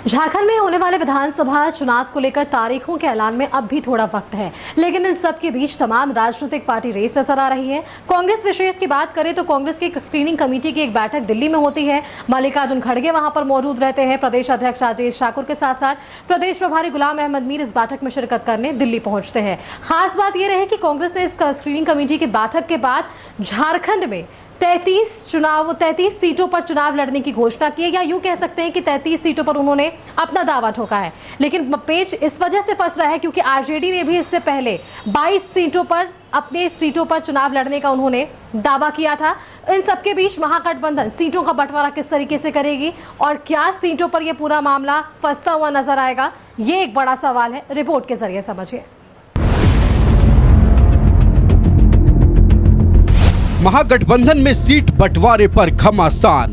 झारखंड में होने वाले विधानसभा चुनाव को लेकर तारीखों के ऐलान में अब भी थोड़ा वक्त है, लेकिन इन सब के बीच तमाम राजनीतिक पार्टी रेस नजर आ रही है। कांग्रेस विशेष की बात करें तो कांग्रेस की स्क्रीनिंग कमेटी की एक बैठक दिल्ली में होती है। मल्लिकार्जुन खड़गे वहां पर मौजूद रहते हैं। प्रदेश अध्यक्ष राजेश ठाकुर के साथ साथ प्रदेश प्रभारी गुलाम अहमद मीर इस बैठक में शिरकत करने दिल्ली पहुंचते हैं। खास बात यह रही कि कांग्रेस ने इस स्क्रीनिंग कमेटी की बैठक के बाद झारखंड में 33 सीटों पर चुनाव लड़ने की घोषणा की है, या यूं कह सकते हैं कि 33 सीटों पर उन्होंने अपना दावा ठोका है। लेकिन पेच इस वजह से फंस रहा है क्योंकि आरजेडी ने भी इससे पहले 22 सीटों पर अपने सीटों पर चुनाव लड़ने का उन्होंने दावा किया था। इन सबके बीच महागठबंधन सीटों का बंटवारा किस तरीके से करेगी और क्या सीटों पर यह पूरा मामला फंसता हुआ नजर आएगा, ये एक बड़ा सवाल है। रिपोर्ट के जरिए समझिए। महागठबंधन में सीट बंटवारे पर घमासान।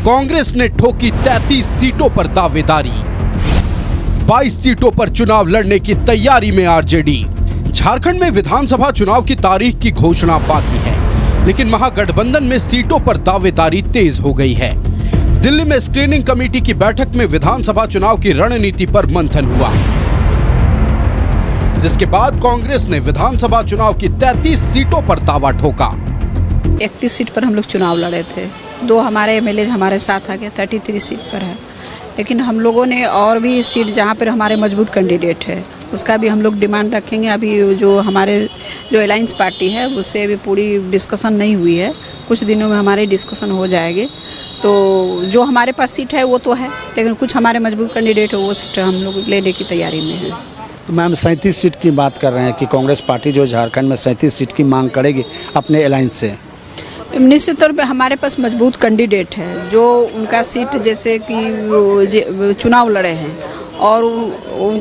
कांग्रेस ने ठोकी 33 सीटों पर दावेदारी। 22 सीटों पर चुनाव लड़ने की तैयारी में आरजेडी। झारखंड में विधानसभा चुनाव की तारीख की घोषणा बाकी है, लेकिन महागठबंधन में सीटों पर दावेदारी तेज हो गई है। दिल्ली में स्क्रीनिंग कमेटी की बैठक में विधानसभा चुनाव की रणनीति पर मंथन हुआ, जिसके बाद कांग्रेस ने विधानसभा चुनाव की 33 सीटों पर दावा ठोका। 31 सीट पर हम लोग चुनाव लड़े थे, 2 हमारे एमएलए हमारे साथ आ गए, 33 सीट पर है। लेकिन हम लोगों ने और भी सीट जहां पर हमारे मजबूत कैंडिडेट है उसका भी हम लोग डिमांड रखेंगे। अभी जो अलायंस पार्टी है उससे अभी पूरी डिस्कशन नहीं हुई है, कुछ दिनों में हमारी डिस्कशन हो जाएगी। तो जो हमारे पास सीट है वो तो है, लेकिन कुछ हमारे मजबूत कैंडिडेट है वो सीट हम लोग लेने की तैयारी में है। तो मैम 37 सीट की बात कर रहे हैं कि कांग्रेस पार्टी जो झारखंड में 37 सीट की मांग करेगी अपने अलायंस से। निश्चित तौर पे हमारे पास मजबूत कैंडिडेट है जो उनका सीट जैसे कि चुनाव लड़े हैं और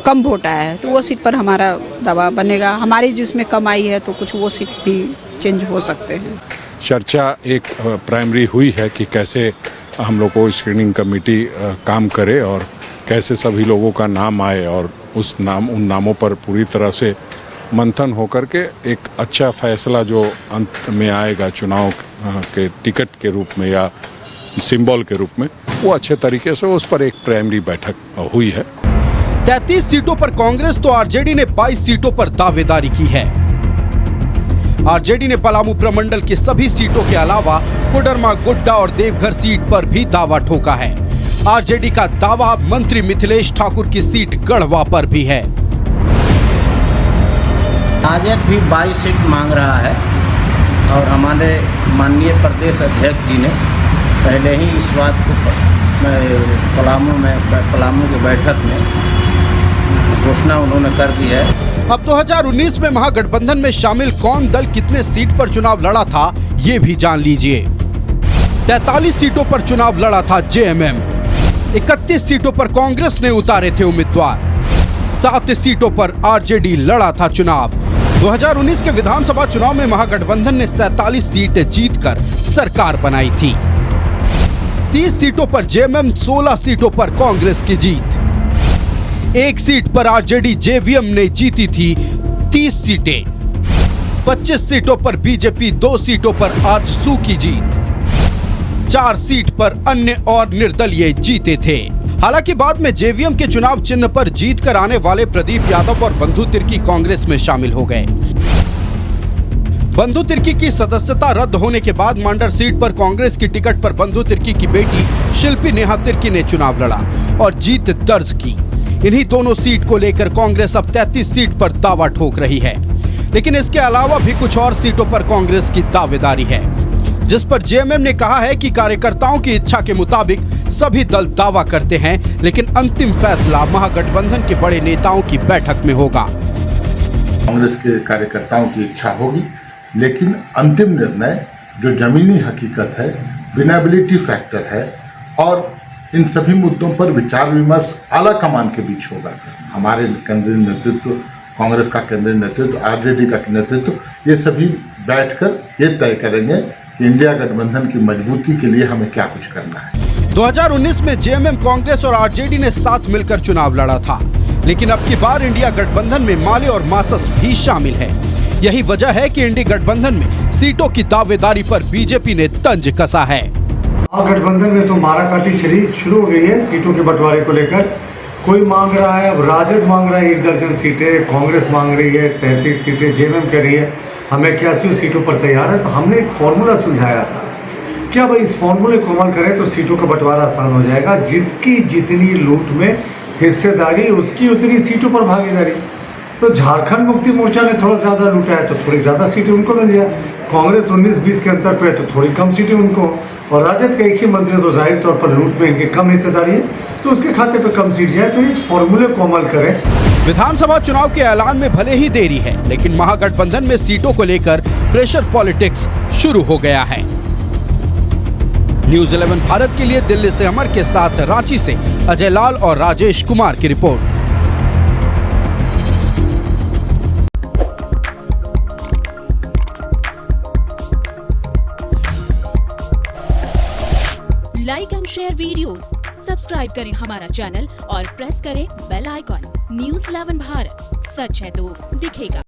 कम वोट आया है तो वो सीट पर हमारा दावा बनेगा। हमारी जिसमें कम आई है तो कुछ वो सीट भी चेंज हो सकते हैं। चर्चा एक प्राइमरी हुई है कि कैसे हम लोग को स्क्रीनिंग कमेटी काम करे और कैसे सभी लोगों का नाम आए और उन नामों पर पूरी तरह से मंथन होकर के एक अच्छा फैसला जो अंत में आएगा चुनाव के टिकट के रूप में या सिंबल के रूप में, वो अच्छे तरीके से उस पर एक प्राइमरी बैठक हुई है। 33 सीटों पर कांग्रेस तो आरजेडी ने 22 सीटों पर दावेदारी की है। आरजेडी ने पलामू प्रमंडल की सभी सीटों के अलावा कोडरमा, गोड्डा और देवघर सीट पर भी दावा ठोका है। आरजेडी का दावा मंत्री मिथिलेश ठाकुर की सीट गढ़वा पर भी है। राजद भी 22 सीट मांग रहा है और हमारे माननीय प्रदेश अध्यक्ष जी ने पहले ही इस बात को पलामू की बैठक में घोषणा उन्होंने कर दी है। अब 2019 में महागठबंधन में शामिल कौन दल कितने सीट पर चुनाव लड़ा था ये भी जान लीजिए। 43 सीटों पर चुनाव लड़ा था जेएमएम। 31 सीटों पर कांग्रेस ने उतारे थे उम्मीदवार। 7 सीटों पर आरजेडी लड़ा था चुनाव। 2019 के विधानसभा चुनाव में महागठबंधन ने 47 सीटें जीतकर सरकार बनाई थी। 30 सीटों पर जेएमएम, 16 सीटों पर कांग्रेस की जीत। 1 सीट पर आरजेडी जेवीएम ने जीती थी 30 सीटें। 25 सीटों पर बीजेपी, 2 सीटों पर आजसू की जीत। 4 सीट पर अन्य और निर्दलीय जीते थे। हालांकि बाद में जेवीएम के चुनाव चिन्ह पर जीत कर आने वाले प्रदीप यादव और बंधु तिर्की कांग्रेस में शामिल हो गए। बंधु तिर्की की सदस्यता रद्द होने के बाद मांडर सीट पर कांग्रेस की टिकट पर बंधु तिर्की की बेटी शिल्पी नेहा तिर्की ने चुनाव लड़ा और जीत दर्ज की। इन्हीं दोनों सीट को लेकर कांग्रेस अब 33 सीट पर दावा ठोक रही है, लेकिन इसके अलावा भी कुछ और सीटों पर कांग्रेस की दावेदारी है, जिस पर जेएमएम ने कहा है कि कार्यकर्ताओं की इच्छा के मुताबिक सभी दल दावा करते हैं, लेकिन अंतिम फैसला महागठबंधन के बड़े नेताओं की बैठक में होगा। कांग्रेस के कार्यकर्ताओं की इच्छा होगी, लेकिन अंतिम निर्णय जो जमीनी हकीकत है, विनेबिलिटी फैक्टर है और इन सभी मुद्दों पर विचार विमर्श आला कमान के बीच होगा। हमारे केंद्रीय नेतृत्व, कांग्रेस का केंद्रीय नेतृत्व, आरजेडी का नेतृत्व, ये सभी बैठकर ये तय करेंगे कि इंडिया गठबंधन की मजबूती के लिए हमें क्या कुछ करना है। 2019 में जेएमएम, कांग्रेस और आरजेडी ने साथ मिलकर चुनाव लड़ा था, लेकिन अब की बार इंडिया गठबंधन में माले और मासस भी शामिल है। यही वजह है कि इंडिया गठबंधन में सीटों की दावेदारी पर बीजेपी ने तंज कसा है। महागठबंधन में तो माराकाटी चली शुरू हो गई है सीटों के बंटवारे को लेकर। कोई मांग रहा है, अब राजद मांग रहा है 1 दर्जन सीटें, कांग्रेस मांग रही है 33 सीटें, जेएमएम कह रही है हमें 81 सीटों पर तैयार है। तो हमने एक फार्मूला सुलझाया था, क्या भाई इस फार्मूले को अमल करें तो सीटों का बंटवारा आसान हो जाएगा। जिसकी जितनी लूट में हिस्सेदारी उसकी उतनी सीटों पर भागीदारी। तो झारखंड मुक्ति मोर्चा ने थोड़ा ज़्यादा लूटा है तो थोड़ी ज़्यादा सीटें उनको मिल जाए। कांग्रेस 19-20 के अंतर पे है तो थोड़ी कम सीटें उनको, और राजद का एक ही मंत्री है तो जाहिर तौर पर लूट में इनकी कम हिस्सेदारी है तो उसके खाते पे कम सीट जाए। तो इस फॉर्मूले को अमल करें। विधानसभा चुनाव के ऐलान में भले ही देरी है, लेकिन महागठबंधन में सीटों को लेकर प्रेशर पॉलिटिक्स शुरू हो गया है। न्यूज़ 11 भारत के लिए दिल्ली से अमर के साथ रांची से अजय लाल और राजेश कुमार की report. Like and share videos, subscribe करें हमारा चैनल और प्रेस करें बेल आइकॉन। न्यूज़ 11 भारत, सच है तो दिखेगा।